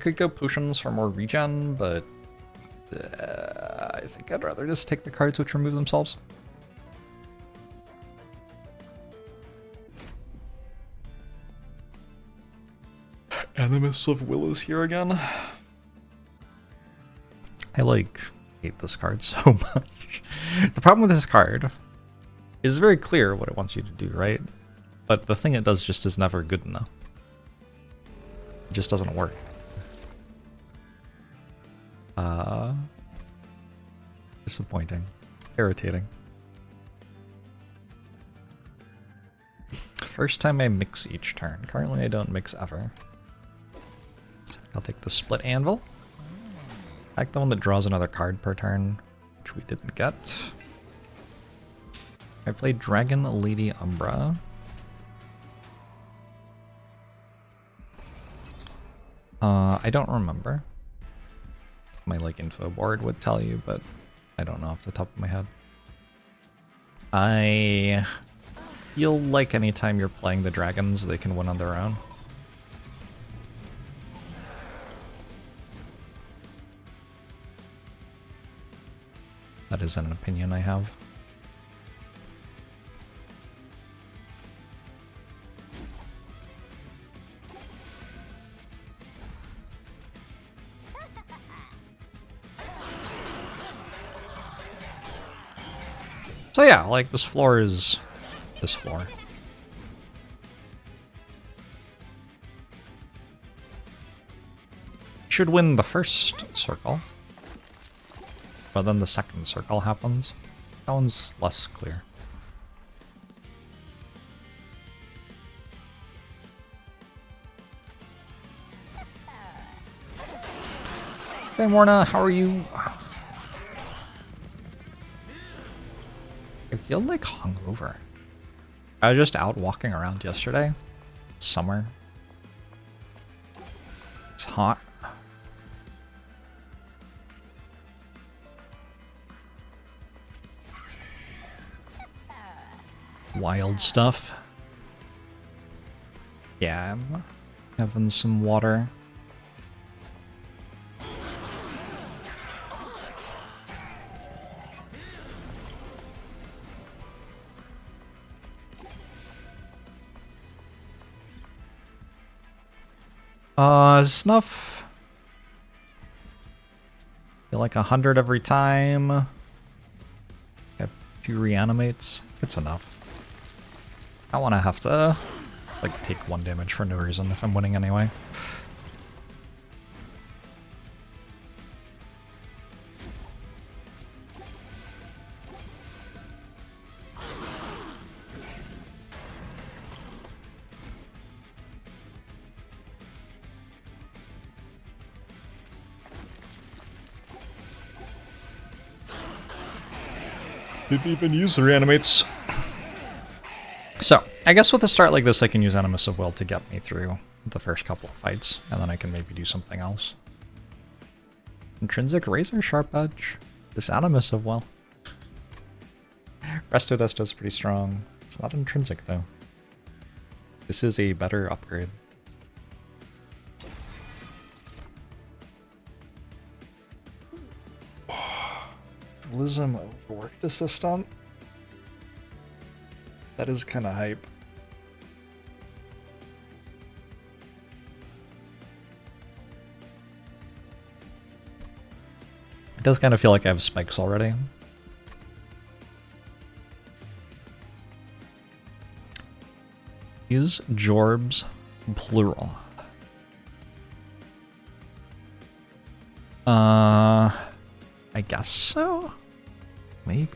could go potions for more regen, but I think I'd rather just take the cards which remove themselves. Animus of Will is here again. I hate this card so much. The problem with this card is very clear what it wants you to do, right? But the thing it does just is never good enough. It just doesn't work. Disappointing. Irritating. First time I mix each turn. Currently I don't mix ever. I'll take the split anvil. I like the one that draws another card per turn, which we didn't get. I played Dragon Lady Umbra. I don't remember. My info board would tell you, but I don't know off the top of my head. I feel like anytime you're playing the dragons, they can win on their own. That is an opinion I have. So yeah, this floor is this floor. Should win the first circle, but then the second circle happens. That one's less clear. Hey Morna, how are you? I feel hungover. I was just out walking around yesterday. Summer. It's hot. Wild stuff. Yeah, I'm having some water. Snuff. Feel 100 every time. Have 2 reanimates. It's enough. I want to have to, take 1 damage for no reason if I'm winning anyway. Didn't even use the reanimates. So, I guess with a start like this, I can use Animus of Will to get me through the first couple of fights, and then I can maybe do something else. Intrinsic Razor Sharp Edge. This Animus of Will. Resto Desto's pretty strong. It's not intrinsic, though. This is a better upgrade. Lism Overworked Assistant? That is kind of hype. It does kind of feel like I have spikes already. Is Jorbs plural? I guess so? Maybe.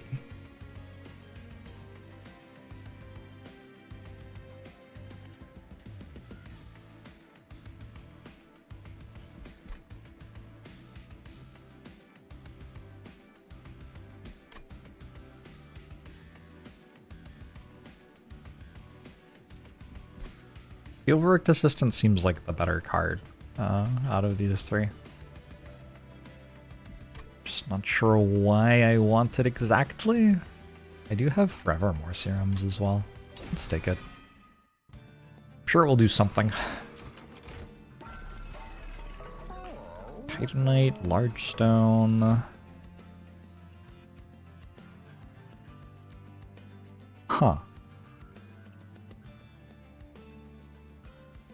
The Overworked Assistant seems like the better card out of these 3. Just not sure why I want it exactly. I do have Forevermore Serums as well. Let's take it. I'm sure it will do something. Titanite, large stone. Huh.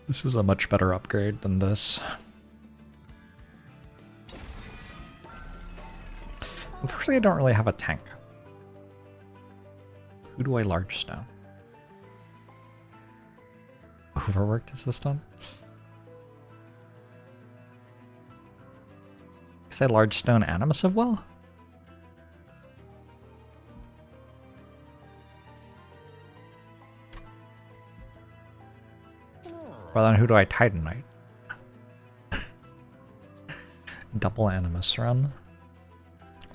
This is a much better upgrade than this. Unfortunately, I don't really have a tank. Who do I large stone? Overworked assistant? Say large stone Animus of Will? Well, then who do I Titanite? Double Animus run.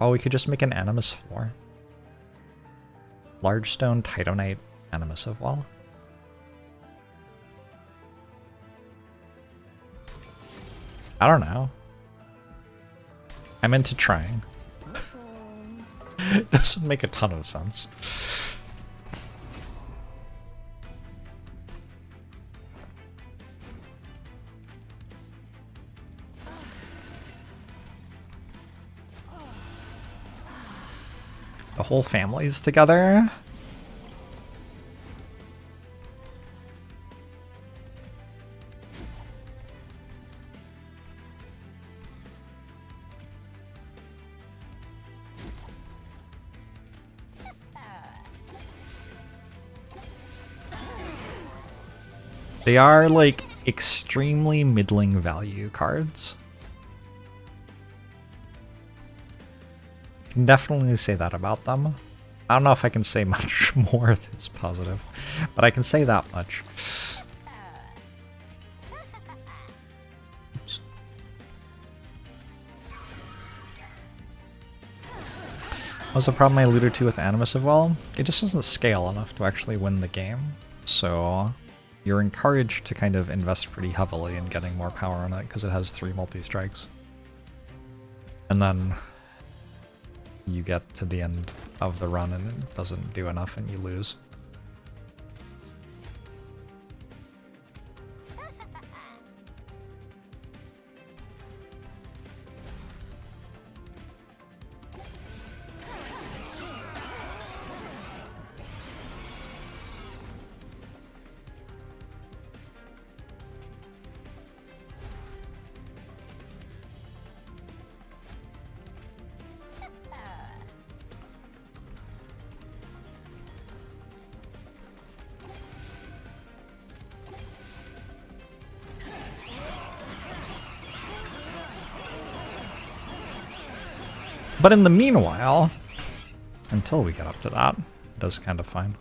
Oh, we could just make an Animus floor. Large stone Titanite Animus of Will. I don't know. I'm into trying. It doesn't make a ton of sense. The whole family's together. They are, like, extremely middling value cards. Can definitely say that about them. I don't know if I can say much more that's positive, but I can say that much. Oops. What's the problem I alluded to with Animus of Will? It just doesn't scale enough to actually win the game, so you're encouraged to kind of invest pretty heavily in getting more power on it because it has 3 multi-strikes. And then you get to the end of the run and it doesn't do enough and you lose. But in the meanwhile, until we get up to that, it does kind of fine.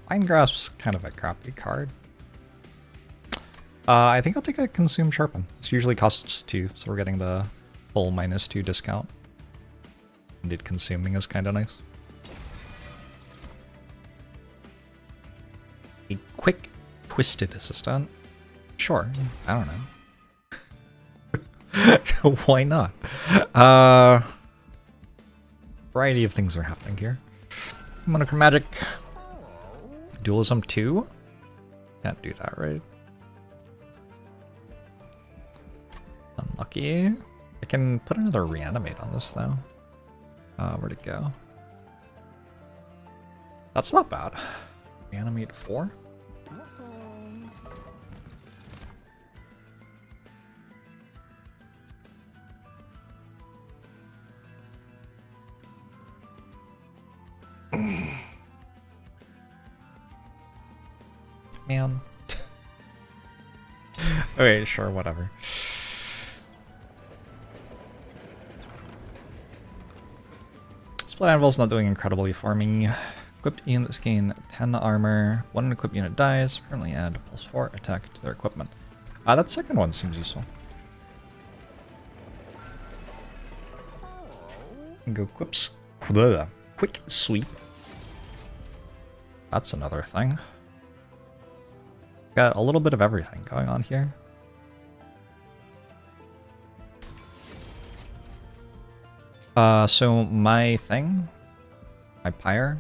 Fine Grasp's kind of a crappy card. I think I'll take a Consume Sharpen. This usually costs 2, so we're getting the full -2 discount. Indeed, consuming is kind of nice. A quick twisted assistant? Sure, I don't know. Why not? Variety of things are happening here. Monochromatic. Dualism 2? Can't do that, right? Unlucky. I can put another reanimate on this though. Where'd it go? That's not bad. Reanimate 4? Man. Okay, sure, whatever. Split Anvil's not doing incredibly for me. Equipped units gain 10 armor. One equipped unit dies. Currently add +4 attack to their equipment. That second one seems useful. Go quips. Quick sweep. That's another thing. Got a little bit of everything going on here. So my thing, my pyre,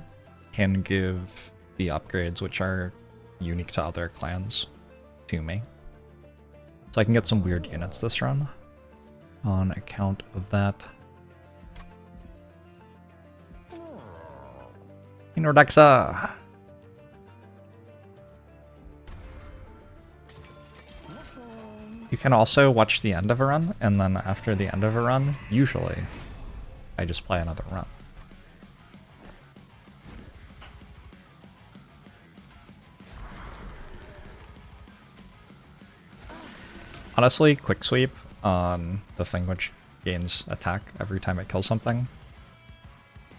can give the upgrades which are unique to other clans to me. So I can get some weird units this run on account of that. Nordexa! You can also watch the end of a run, and then after the end of a run, usually, I just play another run. Honestly, quick sweep on the thing which gains attack every time it kills something,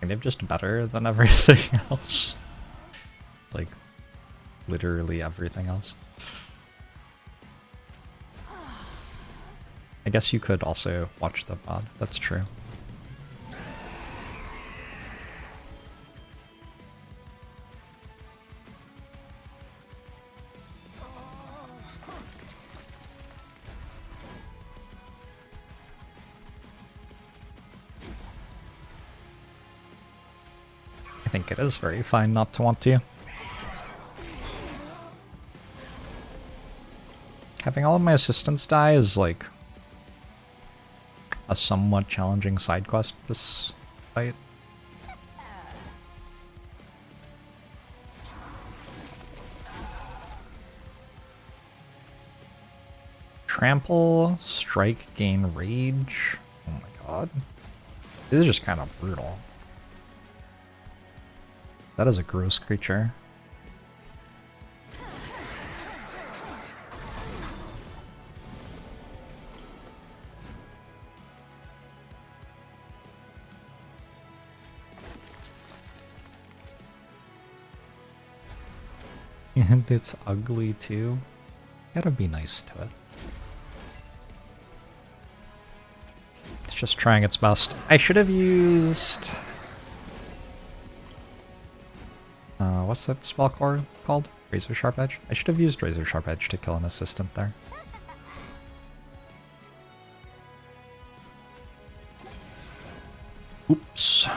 kind of just better than everything else. Like, literally everything else. I guess you could also watch the VOD, that's true. I think it is very fine not to want to. Having all of my assistants die is like a somewhat challenging side quest this fight. Trample, strike, gain rage. Oh my god. This is just kind of brutal. That is a gross creature. And it's ugly too. Gotta be nice to it. It's just trying its best. I should have used... what's that spell core called? Razor Sharp Edge? I should have used Razor Sharp Edge to kill an assistant there. Oops.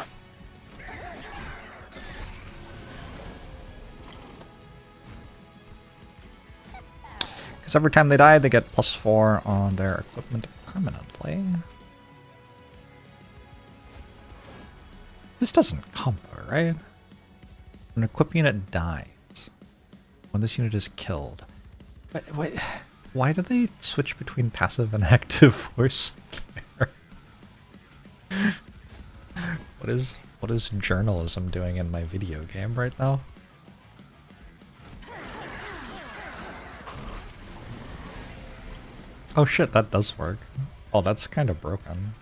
Because every time they die, they get +4 on their equipment permanently. This doesn't combo, right? When an equip unit dies, when this unit is killed. But wait, why do they switch between passive and active force there? What is journalism doing in my video game right now? Oh shit, that does work. Oh, that's kind of broken.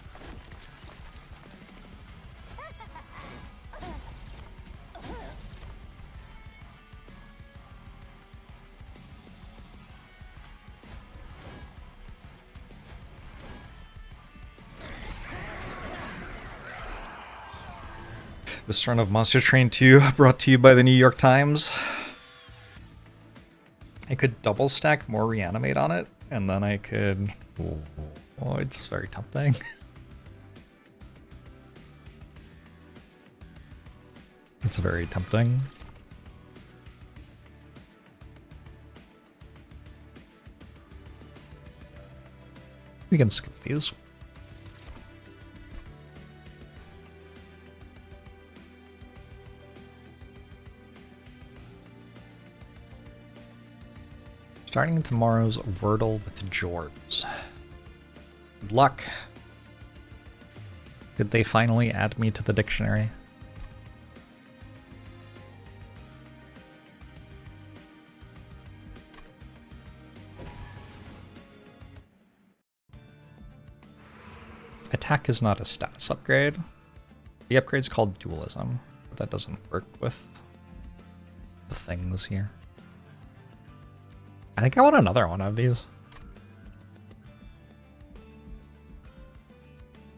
This run of Monster Train 2 brought to you by the New York Times. I could double stack more reanimate on it, and then I could... Oh, it's very tempting. It's very tempting. We can skip these. Starting tomorrow's Wordle with Jorbs. Good luck. Did they finally add me to the dictionary? Attack is not a status upgrade. The upgrade's called Dualism, but that doesn't work with the things here. I think I want another one of these.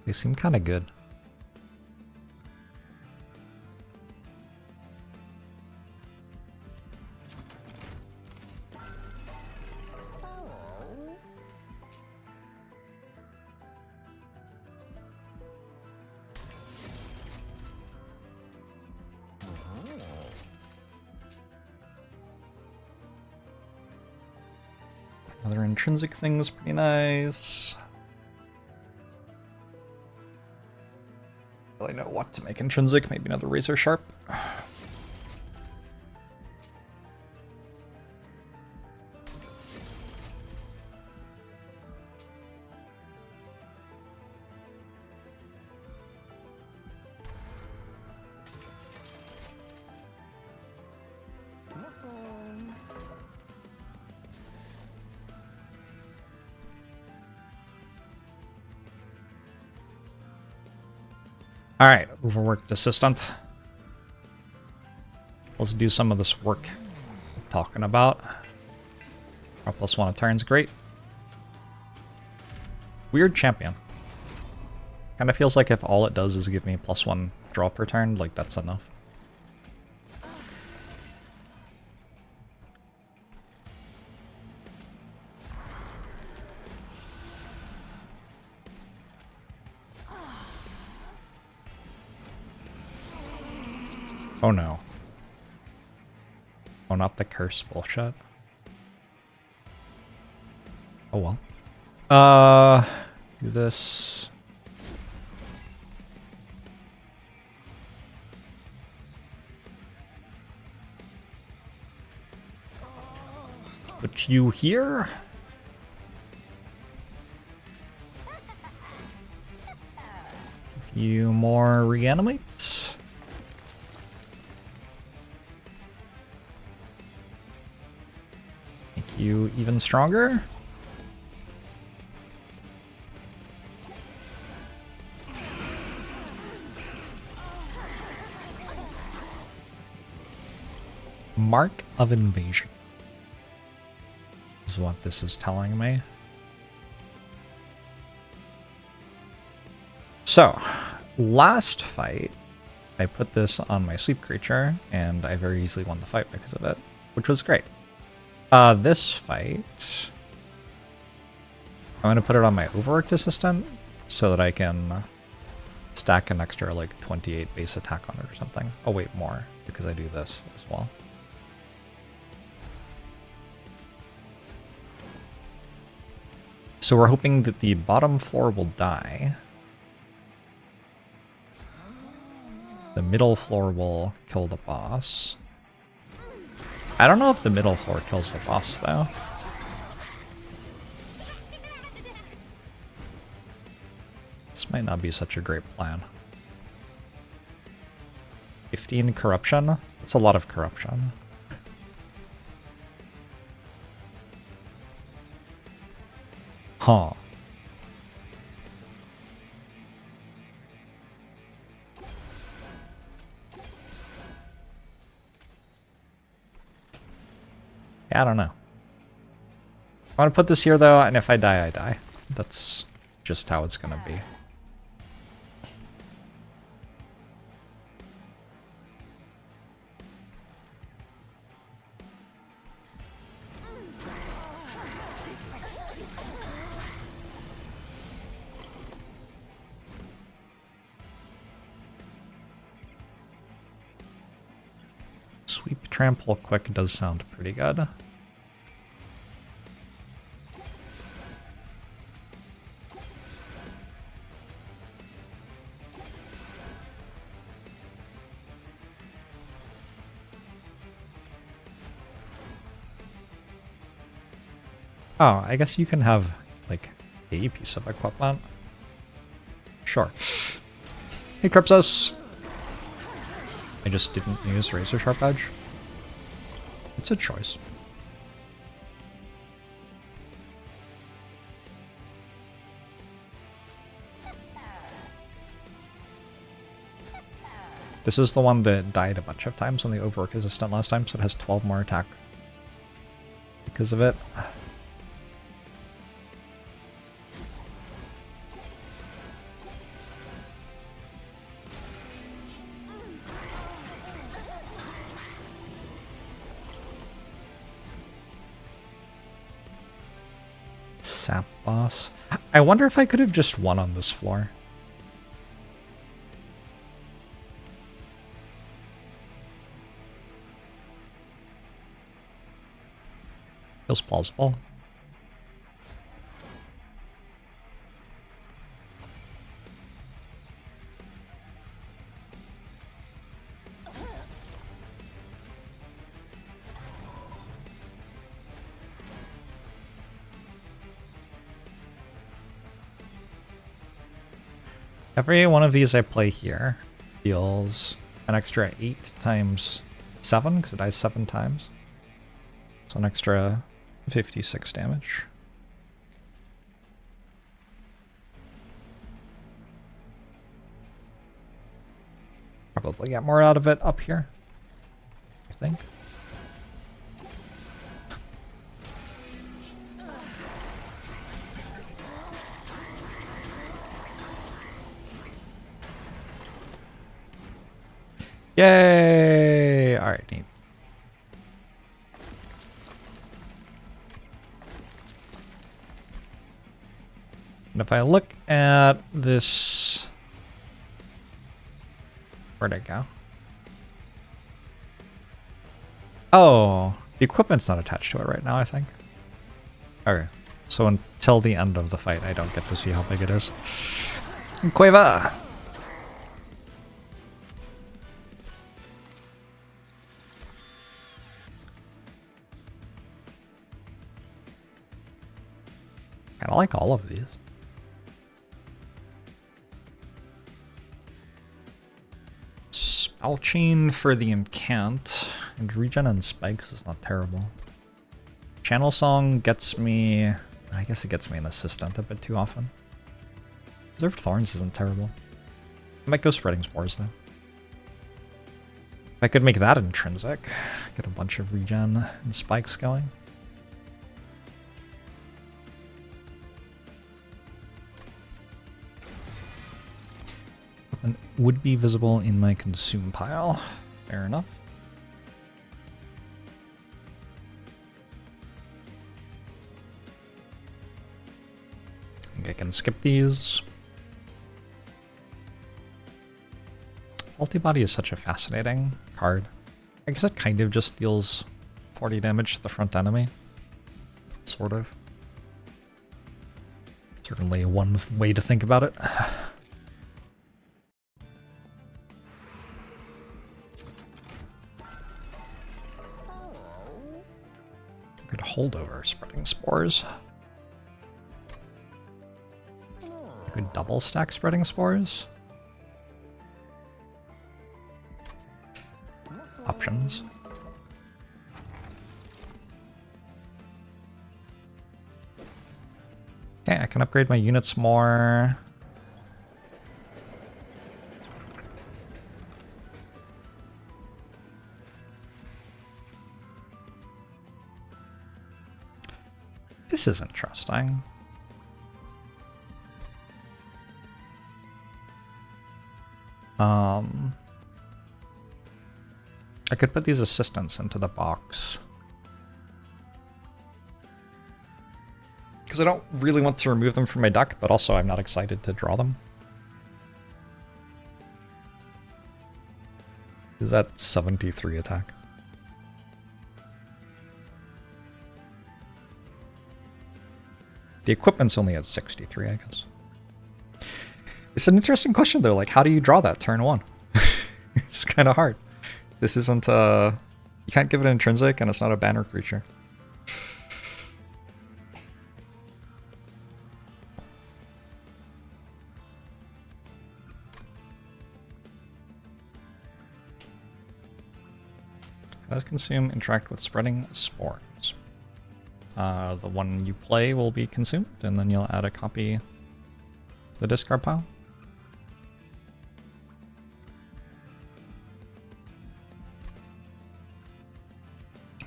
They seem kind of good. Another intrinsic thing is pretty nice. I really know what to make intrinsic. Maybe another razor sharp. All right, overworked assistant. Let's do some of this work I'm talking about. Our +1 a turn's great. Weird champion. Kind of feels like if all it does is give me +1 draw per turn, like that's enough. Oh no. Oh, not the curse bullshit. Oh well. Do this. Put you here. Give you more reanimates. Make you even stronger. Mark of invasion is what this is telling me. So, last fight, I put this on my sleep creature, and I very easily won the fight because of it, which was great. This fight, I'm going to put it on my overworked assistant so that I can stack an extra like 28 base attack on it or something. Oh wait, more, because I do this as well. So we're hoping that the bottom floor will die. The middle floor will kill the boss. I don't know if the middle floor kills the boss, though. This might not be such a great plan. 15 corruption? That's a lot of corruption. Huh. Yeah, I don't know. I want to put this here, though, and if I die, I die. That's just how it's going to be. Sweep Trample Quick does sound pretty good. Oh, I guess you can have, like, a piece of equipment. Sure. Hey, Cryptus! I just didn't use Razor Sharp Edge. It's a choice. This is the one that died a bunch of times on the Overwork Assistant last time, so it has 12 more attack because of it. Sap boss. I wonder if I could have just won on this floor. Feels plausible. Every one of these I play here deals an extra 8 times 7, because it dies 7 times. So an extra 56 damage. Probably get more out of it up here, I think. Yay! Alright, neat. And if I look at this... Where'd it go? Oh, the equipment's not attached to it right now, I think. Okay, so until the end of the fight, I don't get to see how big it is. Cueva! I like all of these. Spell chain for the incant, and regen and spikes is not terrible. Channel song gets me, I guess it gets me an assistant a bit too often. Reserved thorns isn't terrible. I might go spreading spores though. If I could make that intrinsic, get a bunch of regen and spikes going. And would be visible in my consume pile. Fair enough. I think I can skip these. Faulty Body is such a fascinating card. I guess it kind of just deals 40 damage to the front enemy. Sort of. Certainly one way to think about it. Good holdover spreading spores. You could double stack spreading spores. Options. Okay, I can upgrade my units more. This is interesting. I could put these assistants into the box. Because I don't really want to remove them from my deck, but also I'm not excited to draw them. Is that 73 attack? The equipment's only at 63, I guess. It's an interesting question, though. Like, how do you draw that turn 1? It's kind of hard. This isn't, you can't give it an intrinsic, and it's not a banner creature. How does consume interact with spreading spores? The one you play will be consumed, and then you'll add a copy to the discard pile.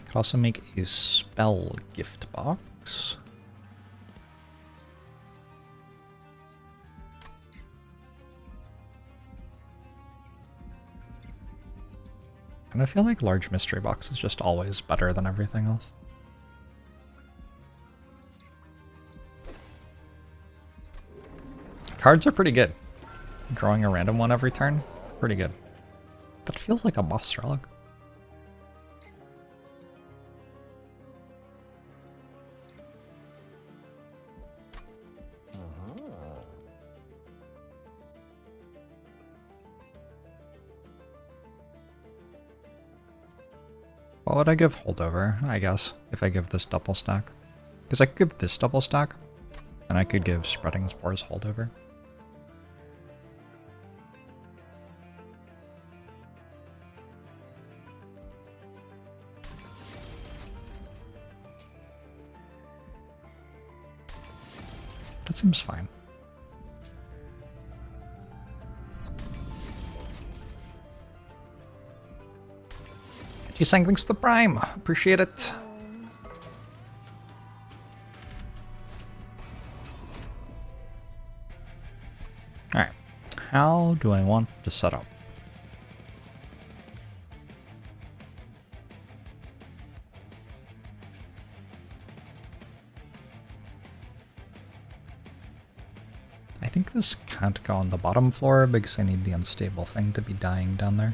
Could also make a spell gift box. And I feel like large mystery box is just always better than everything else. Cards are pretty good. Drawing a random one every turn, pretty good. That feels like a boss relic. What would I give holdover, I guess, if I give this double stack? Because I could give this double stack, and I could give spreading spores holdover. That seems fine. G-Sang, thanks to the Prime. Appreciate it. Alright. How do I want to set up? I think this can't go on the bottom floor because I need the unstable thing to be dying down there.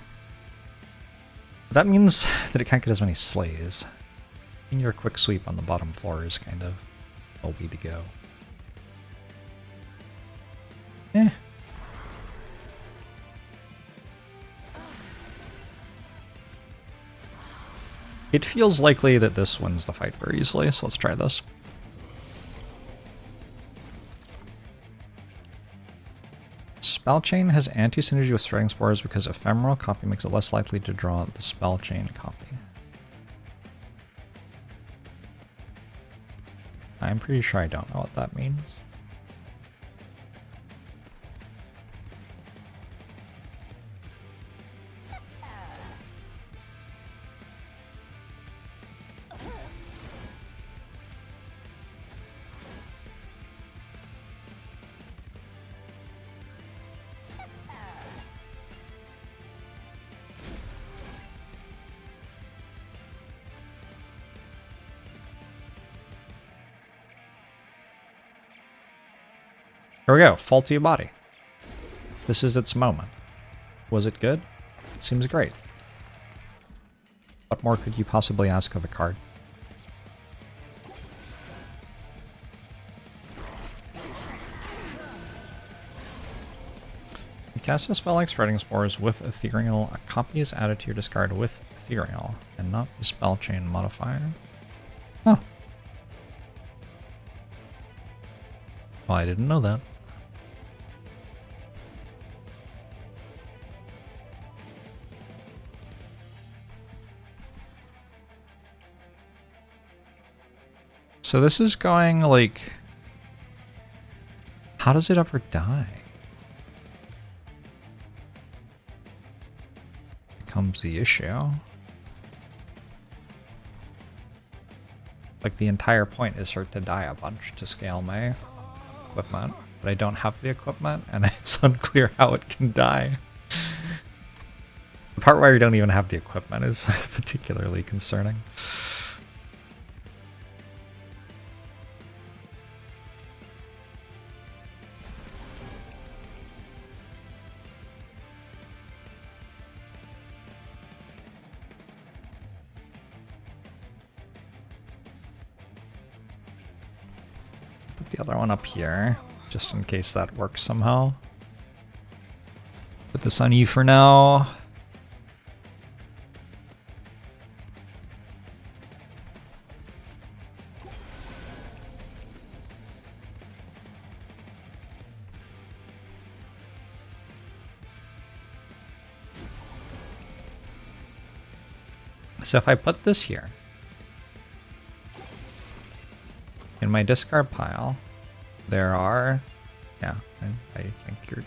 But that means that it can't get as many slays. And your quick sweep on the bottom floor is kind of a way to go. Eh. It feels likely that this wins the fight very easily, so let's try this. Spell Chain has anti-synergy with Striking Spores because Ephemeral Copy makes it less likely to draw the Spell Chain copy. I'm pretty sure I don't know what that means. Here we go, Fall to Your Body. This is its moment. Was it good? Seems great. What more could you possibly ask of a card? You cast a spell like Spreading Spores with Ethereal. A copy is added to your discard with Ethereal, and not the Spell Chain modifier. Huh. Well, I didn't know that. So this is going like, how does it ever die? Becomes the issue. Like the entire point is for it to die a bunch to scale my equipment, but I don't have the equipment and it's unclear how it can die. The part where you don't even have the equipment is particularly concerning. The other one up here, just in case that works somehow. Put this on you for now. So if I put this here, in my discard pile, there are, yeah, I think you're,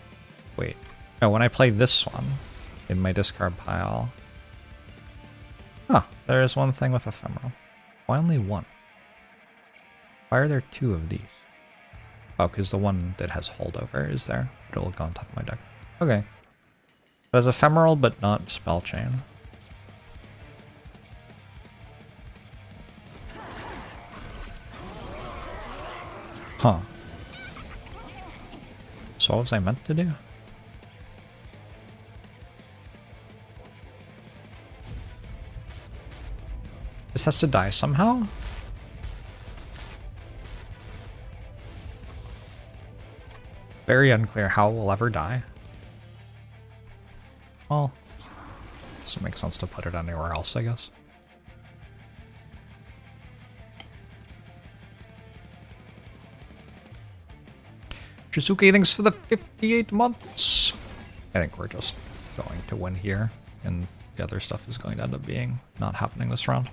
wait. No, when I play this one, in my discard pile, huh, there is one thing with Ephemeral. Why only one? Why are there two of these? Oh, because the one that has holdover is there, but it will go on top of my deck. Okay. It has Ephemeral, but not Spell Chain. Huh. So what was I meant to do? This has to die somehow? Very unclear how it will ever die. Well, doesn't make sense to put it anywhere else, I guess. Shizuki, thanks for the 58 months. I think we're just going to win here, and the other stuff is going to end up being not happening this round.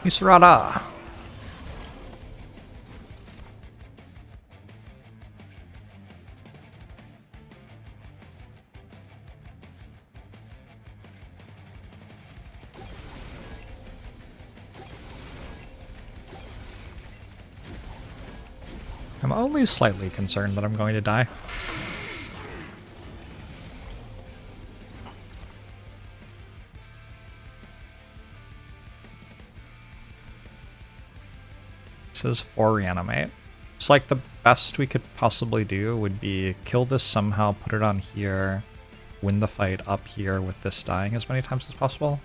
Misurata. I'm only slightly concerned that I'm going to die. This is 4 reanimate. It's like the best we could possibly do would be kill this somehow, put it on here, win the fight up here with this dying as many times as possible.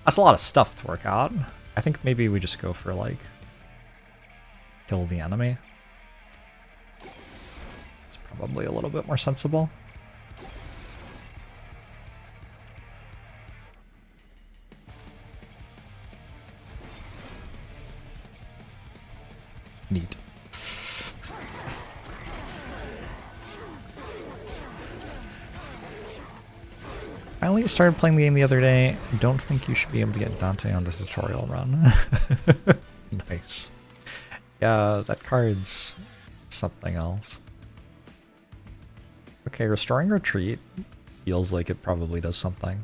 That's a lot of stuff to work out. I think maybe we just go for like kill the enemy. It's probably a little bit more sensible. Neat. I only started playing the game the other day. Don't think you should be able to get Dante on this tutorial run. Nice. Yeah, that card's something else. Okay, restoring retreat feels like it probably does something.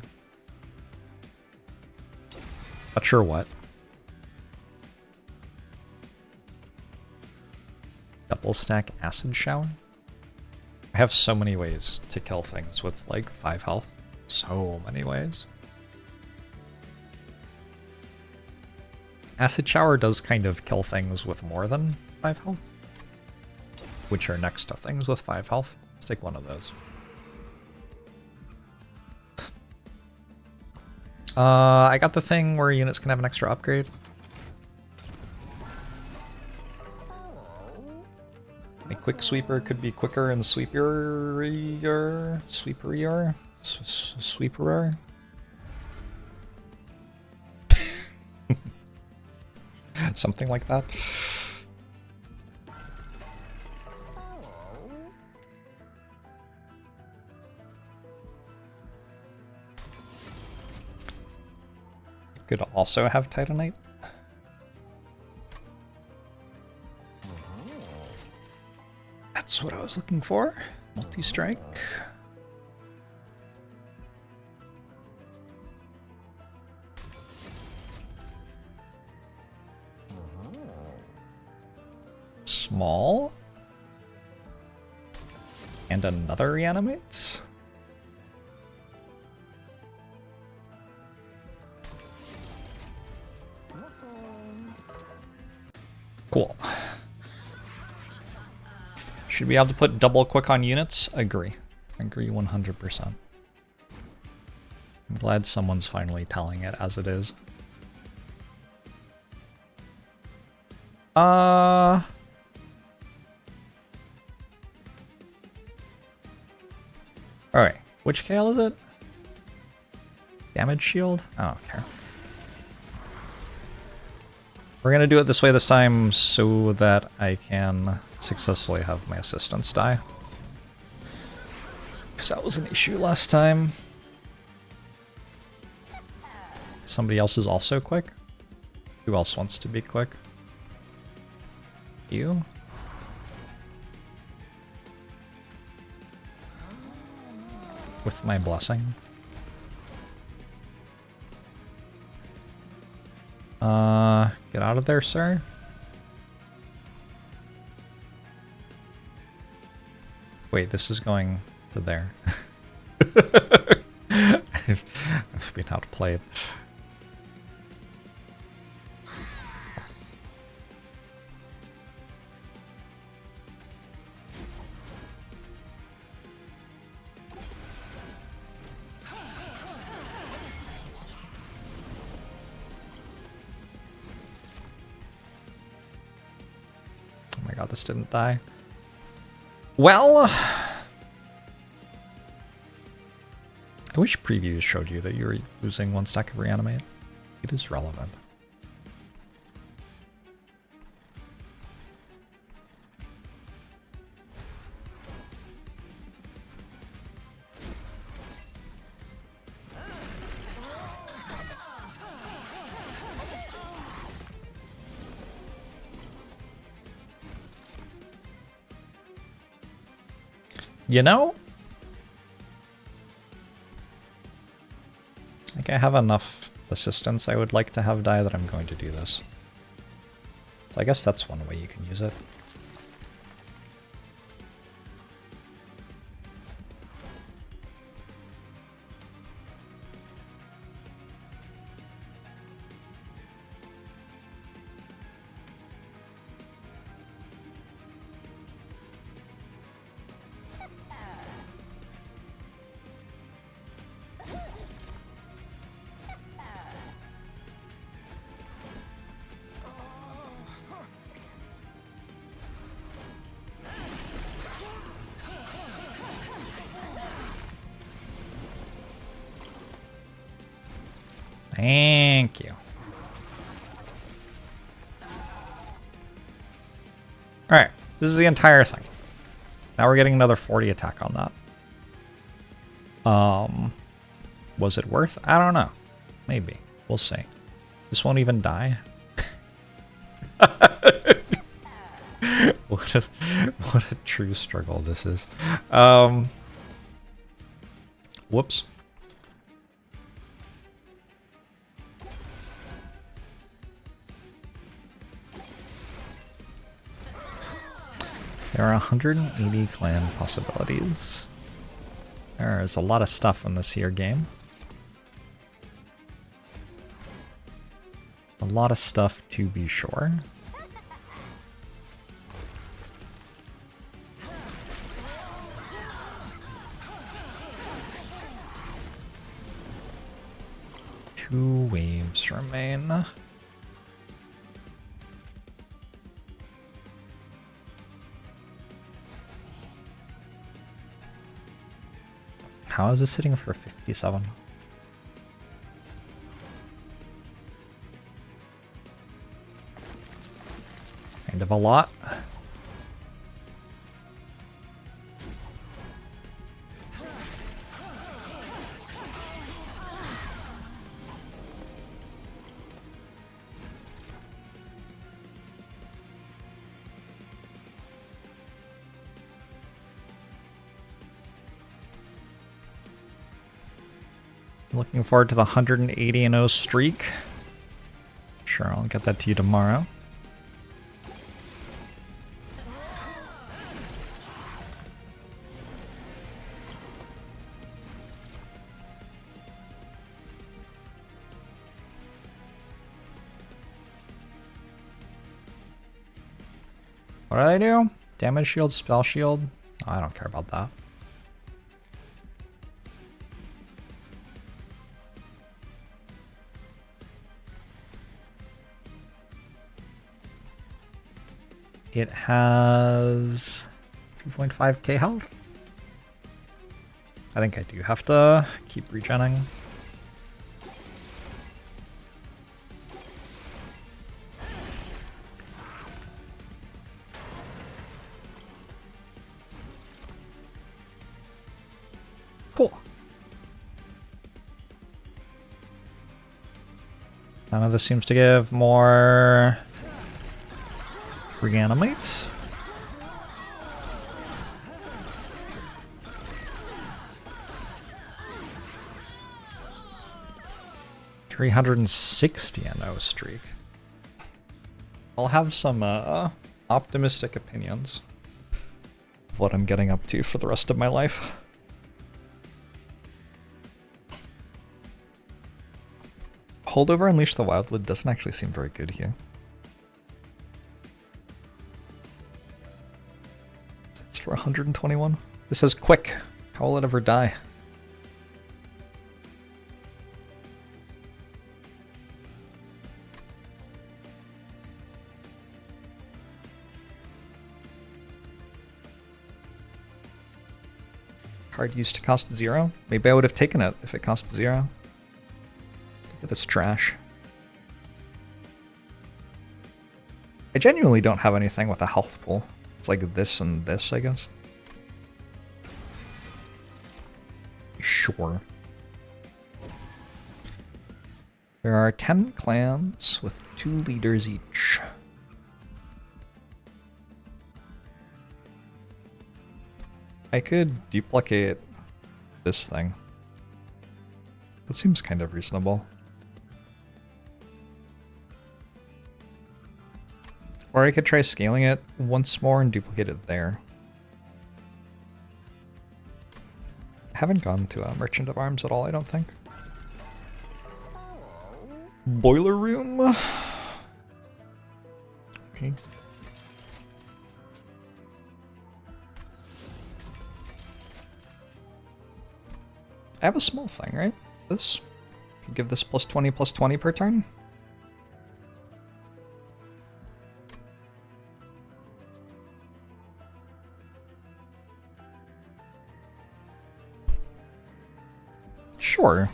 Not sure what. Double stack acid shower? I have so many ways to kill things with like 5 health. So many ways. Acid shower does kind of kill things with more than 5 health, which are next to things with 5 health. Let's take one of those. I got the thing where units can have an extra upgrade. A quick sweeper could be quicker and sweeperier. Sweeperer. Something like that. It could also have Titanite. That's what I was looking for. Multi-strike. Small. And another reanimate. Cool. Should be able to put double quick on units? Agree. Agree 100%. I'm glad someone's finally telling it as it is. Alright, which KL is it? Damage shield? I don't care. We're gonna do it this way this time so that I can successfully have my assistants die. Because that was an issue last time. Somebody else is also quick? Who else wants to be quick? You? With my blessing. Get out of there, sir. Wait, this is going to there. I've been outplayed. God, this didn't die. Well, I wish previews showed you that you were losing 1 stack of reanimate. It is relevant. You know? Like, I have enough assistance I would like to have die that I'm going to do this. So I guess that's one way you can use it. Thank you. Alright, this is the entire thing. Now we're getting another 40 attack on that. Was it worth? I don't know. Maybe. We'll see. This won't even die. What a true struggle this is. Whoops. There are 180 clan possibilities. There's a lot of stuff in this here game. A lot of stuff to be sure. Two waves remain. How is this hitting for 57? Kind of a lot. Looking forward to the 180-0 streak. Sure, I'll get that to you tomorrow. What do I do? Damage shield, spell shield? Oh, I don't care about that. It has 2.5k health. I think I do have to keep regenning. Cool. None of this seems to give more reanimate. $360 streak. I'll have some optimistic opinions of what I'm getting up to for the rest of my life. Holdover Unleash the Wildwood doesn't actually seem very good here. It's for 121. This says quick. How will it ever die? Card used to cost 0? Maybe I would have taken it if it cost 0. Look at this trash. I genuinely don't have anything with a health pool. It's like this and this, I guess. Sure. There are 10 clans with 2 leaders each. I could duplicate this thing. That seems kind of reasonable. Or I could try scaling it once more and duplicate it there. I haven't gone to a Merchant of Arms at all, I don't think. Boiler room. Okay. I have a small thing, right? This. Could give this +20/+20 per turn. Sure.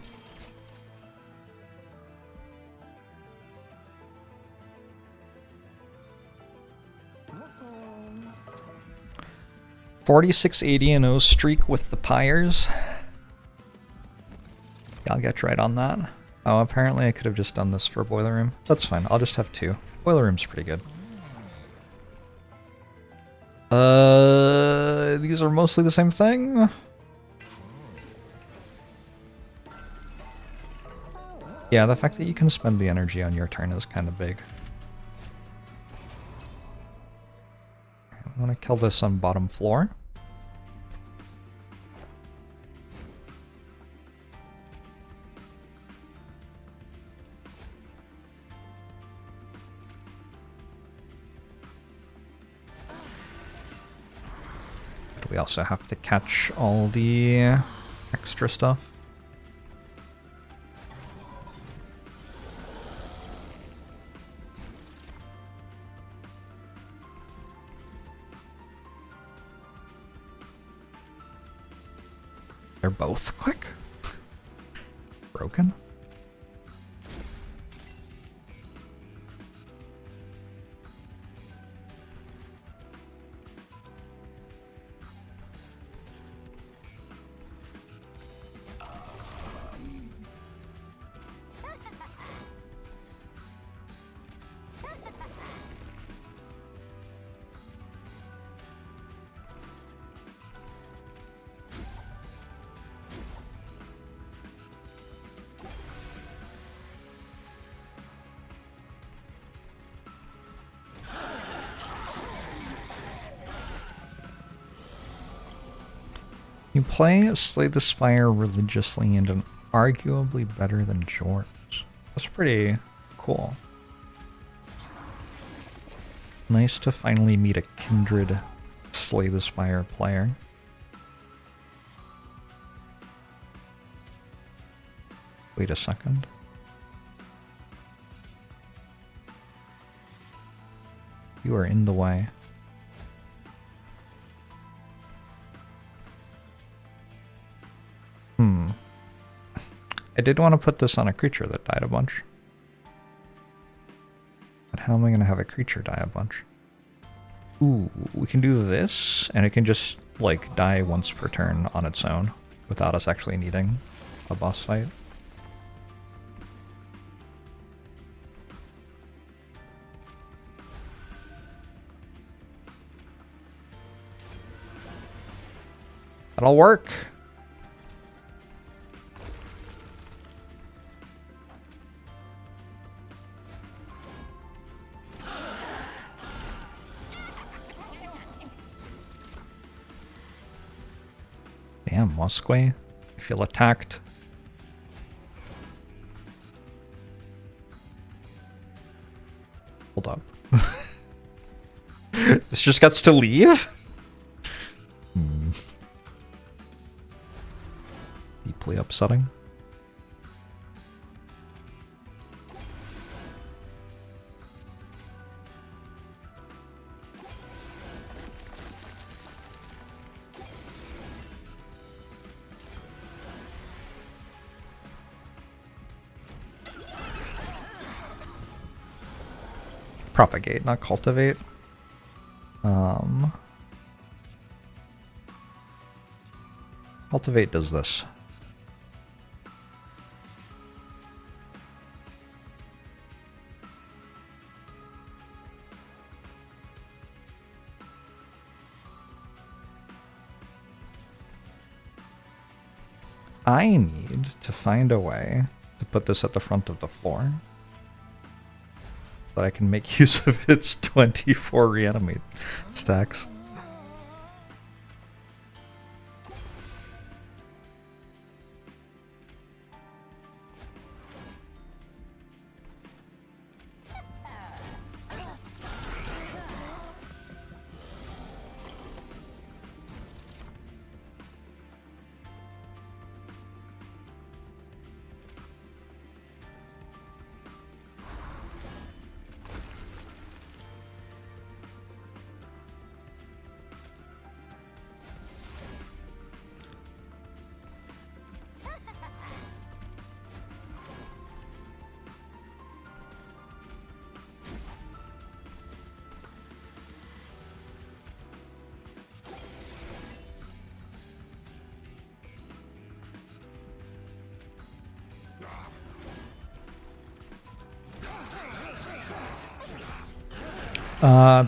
$46.80 and 0 streak with the pyres. Yeah, I'll get right on that. Oh, apparently I could have just done this for Boiler Room. That's fine, I'll just have 2. Boiler Room's pretty good. These are mostly the same thing. Yeah, the fact that you can spend the energy on your turn is kind of big. I want to kill this on bottom floor. But we also have to catch all the extra stuff. They're both quick. Broken. You play Slay the Spire religiously and arguably better than Jorbs. That's pretty cool. Nice to finally meet a kindred Slay the Spire player. Wait a second. You are in the way. I did want to put this on a creature that died a bunch. But how am I going to have a creature die a bunch? Ooh, we can do this, and it can just, like, die once per turn on its own, without us actually needing a boss fight. That'll work! Damn, Mosque, I feel attacked. Hold up. This just gets to leave? Deeply upsetting. Propagate, not cultivate. Cultivate does this. I need to find a way to put this at the front of the floor so that I can make use of its 24 reanimate stacks.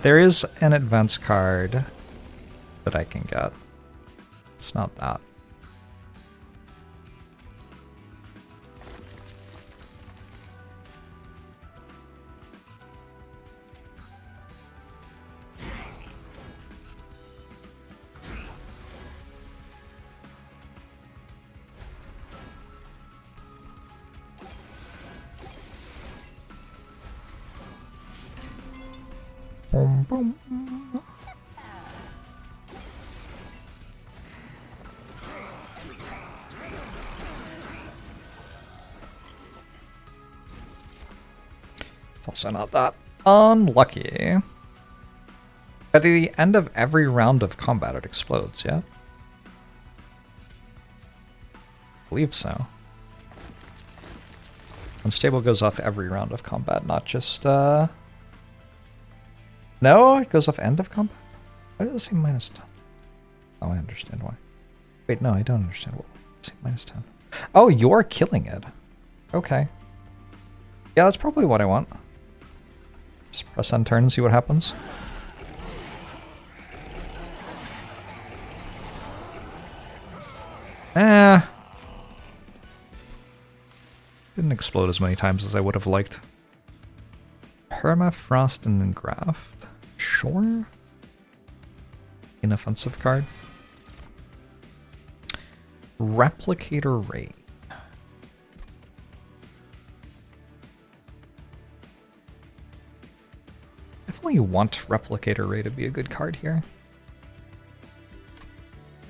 There is an advance card that I can get. It's not that. Boom, boom. It's also not that unlucky. At the end of every round of combat, it explodes, yeah? I believe so. Unstable goes off every round of combat, not just, No, it goes off end of combat? Why does it say -10? Oh, I understand why. Wait, no, I don't understand. What does it say -10? Oh, you're killing it. Okay. Yeah, that's probably what I want. Just press end turn and see what happens. Didn't explode as many times as I would have liked. Permafrost and Engraft. Sure. Inoffensive card. Replicator Ray. Definitely want Replicator Ray to be a good card here.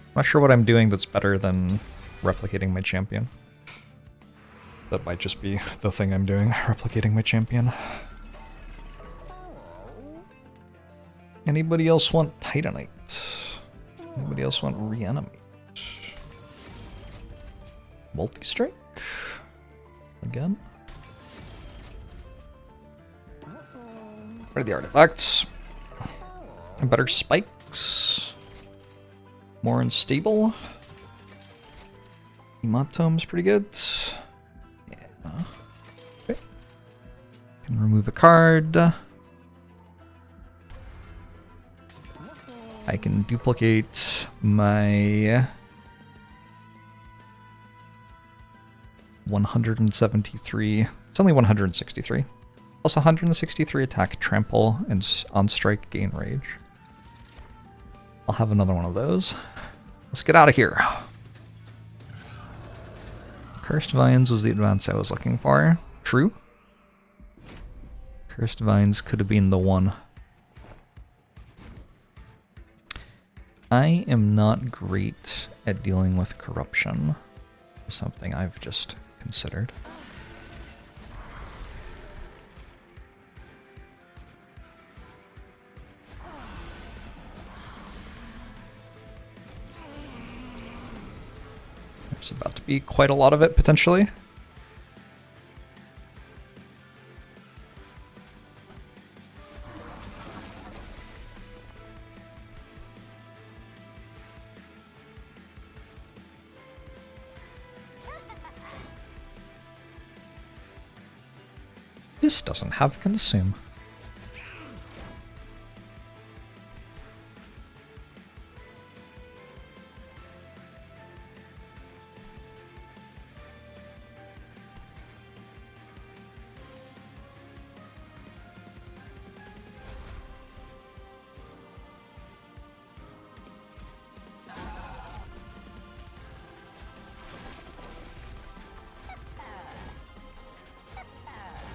I'm not sure what I'm doing that's better than replicating my champion. That might just be the thing I'm doing, replicating my champion. Anybody else want Titanite? Anybody else want Reanimate? Multi-strike? Again? What are the artifacts? Better spikes. More unstable. Hematome's pretty good. Yeah. Okay. Can remove a card. I can duplicate my 173. It's only 163. Plus 163 attack, trample, and on strike gain rage. I'll have another one of those. Let's get out of here. Cursed Vines was the advance I was looking for. True. Cursed Vines could have been the one. I am not great at dealing with corruption. Something I've just considered. There's about to be quite a lot of it, potentially. This doesn't have consume.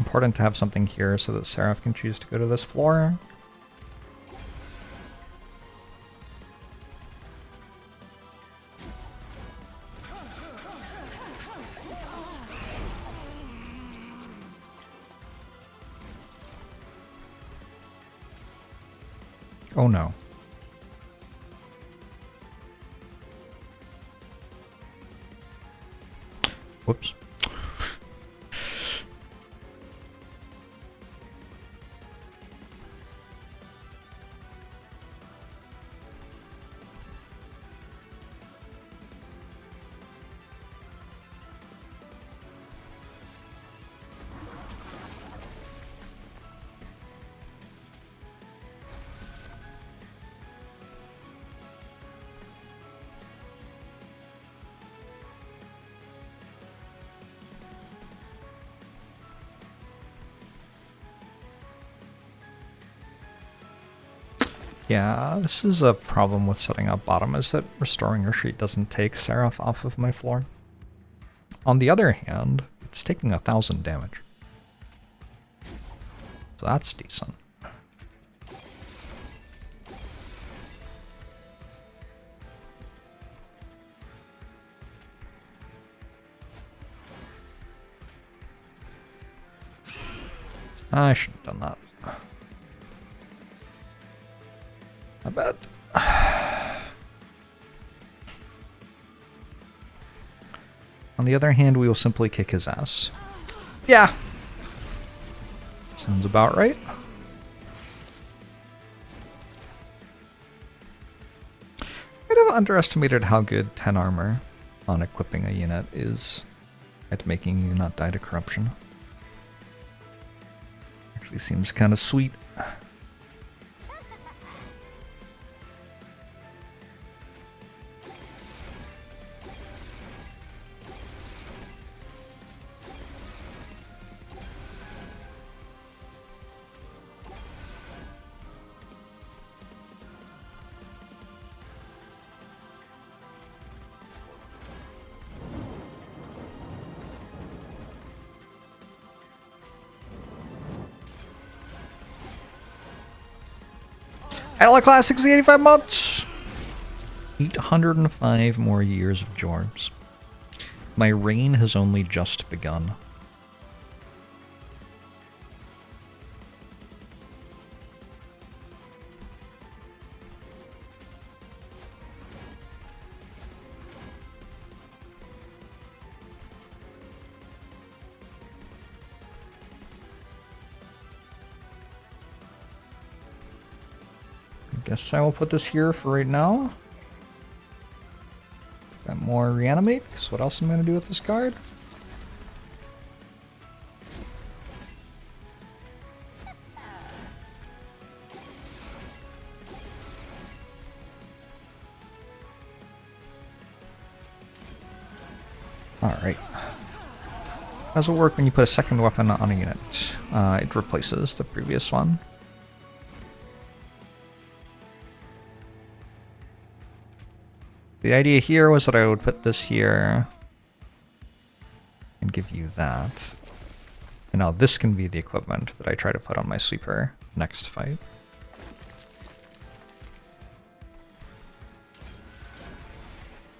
important to have something here so that Seraph can choose to go to this floor. Oh no. Whoops. Yeah, this is a problem with setting up bottom, is that restoring retreat doesn't take Seraph off of my floor. On the other hand, it's taking 1,000 damage. So that's decent. I shouldn't have done that. I bet. On the other hand, we will simply kick his ass. Yeah. Sounds about right. I'd have underestimated how good 10 armor on equipping a unit is at making you not die to corruption. Actually seems kind of sweet. Ella Class 6085 months! 805 more years of Jorbs. My reign has only just begun. Guess I will put this here for right now. Got more reanimate, because what else am I going to do with this card? Alright. How does it work when you put a second weapon on a unit? It replaces the previous one. The idea here was that I would put this here and give you that. And now this can be the equipment that I try to put on my sweeper next fight.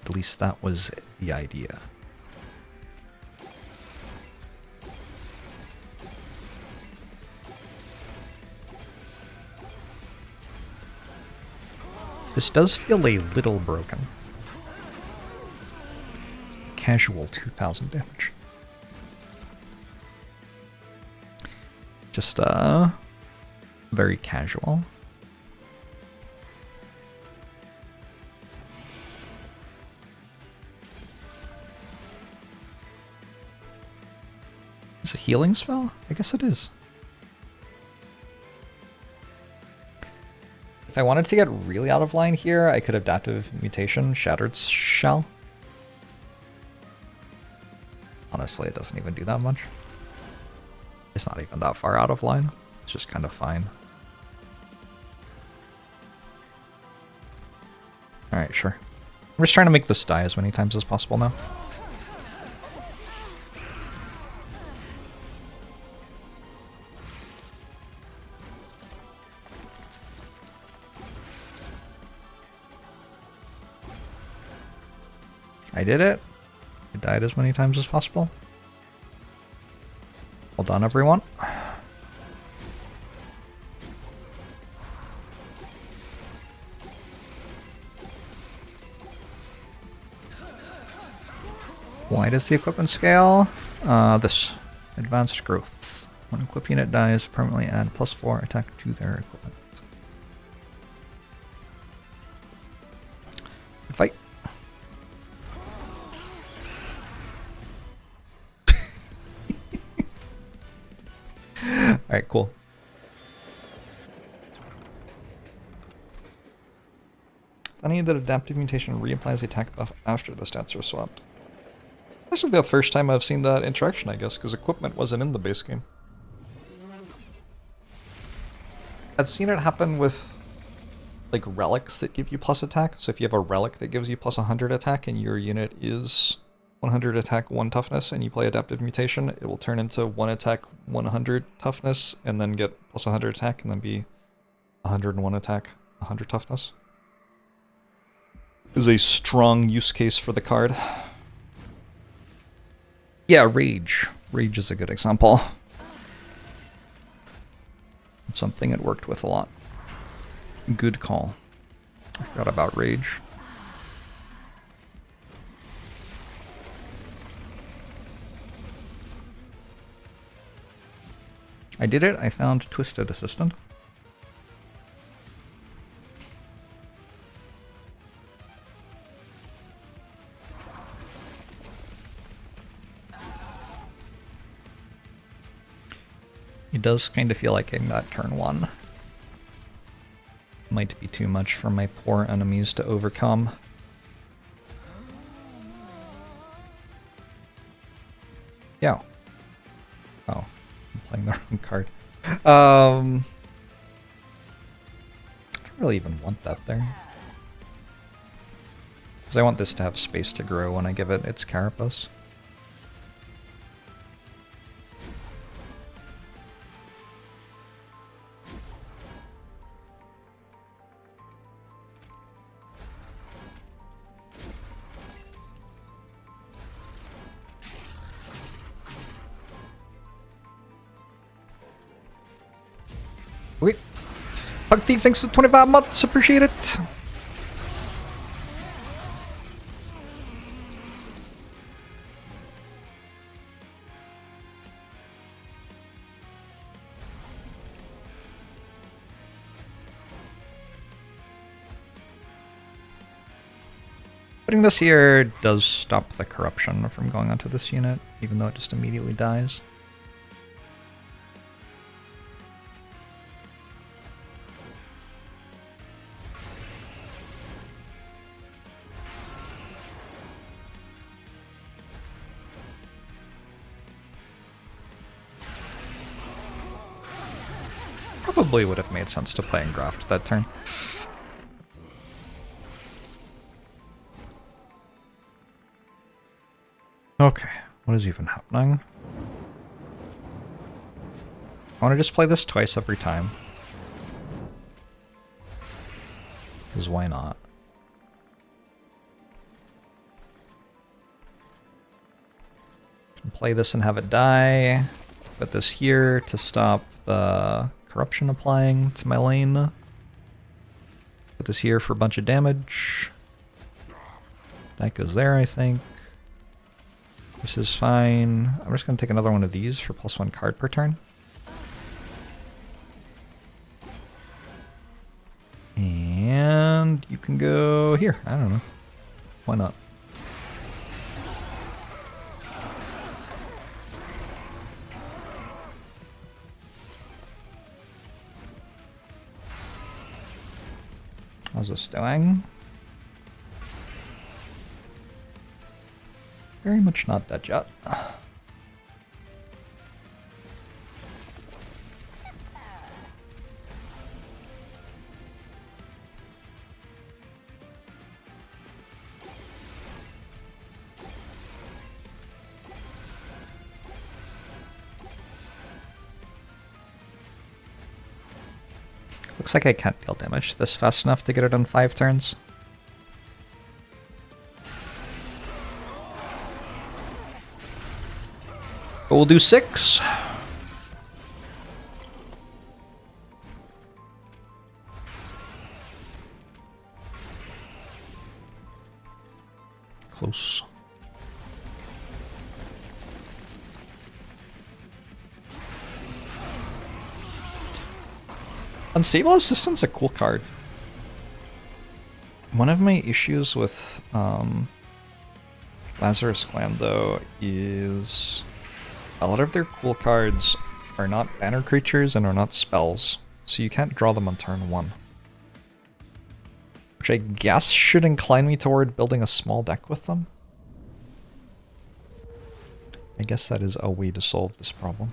At least that was the idea. This does feel a little broken. Casual 2,000 damage. Just, very casual. Is it a healing spell? I guess it is. If I wanted to get really out of line here, I could Adaptive Mutation, Shattered Shell. Honestly, it doesn't even do that much. It's not even that far out of line. It's just kind of fine. Alright, sure. I'm just trying to make this die as many times as possible now. I did it. I died as many times as possible. Well done, everyone. Why does the equipment scale? This. Advanced growth. When equip unit dies, permanently add +4 attack to their equipment. Good fight. Alright, cool. Funny that adaptive mutation reapplies the attack buff after the stats are swapped. Actually the first time I've seen that interaction, I guess, because equipment wasn't in the base game. I'd seen it happen with like relics that give you plus attack. So if you have a relic that gives you plus 100 attack and your unit is 100 attack, 1 toughness, and you play adaptive mutation, it will turn into 1 attack, 100 toughness, and then get plus 100 attack, and then be 101 attack, 100 toughness. It was a strong use case for the card. Yeah, Rage. Rage is a good example. It's something it worked with a lot. Good call. I forgot about Rage. I did it. I found Twisted Assistant. It does kind of feel like getting that turn 1 might be too much for my poor enemies to overcome. Yeah. Oh, I'm playing the wrong card. I don't really even want that there. Because I want this to have space to grow when I give it its carapace. Wait. Pug Thief, thanks for 25 months, appreciate it. Putting this here does stop the corruption from going onto this unit, even though it just immediately dies. Probably would have made sense to play Engraft that turn. Okay, what is even happening? I want to just play this twice every time. Because why not? Can play this and have it die. Put this here to stop the corruption applying to my lane. Put this here for a bunch of damage. That goes there, I think. This is fine. I'm just going to take another one of these for +1 card per turn. And you can go here. I don't know. Why not? How's this doing? Very much not dead yet. Looks like I can't deal damage this fast enough to get it on 5 turns. But we'll do 6. Close. Unstable Assistant's a cool card. One of my issues with Lazarus Clan, though, is a lot of their cool cards are not banner creatures and are not spells, so you can't draw them on turn 1. Which I guess should incline me toward building a small deck with them. I guess that is a way to solve this problem.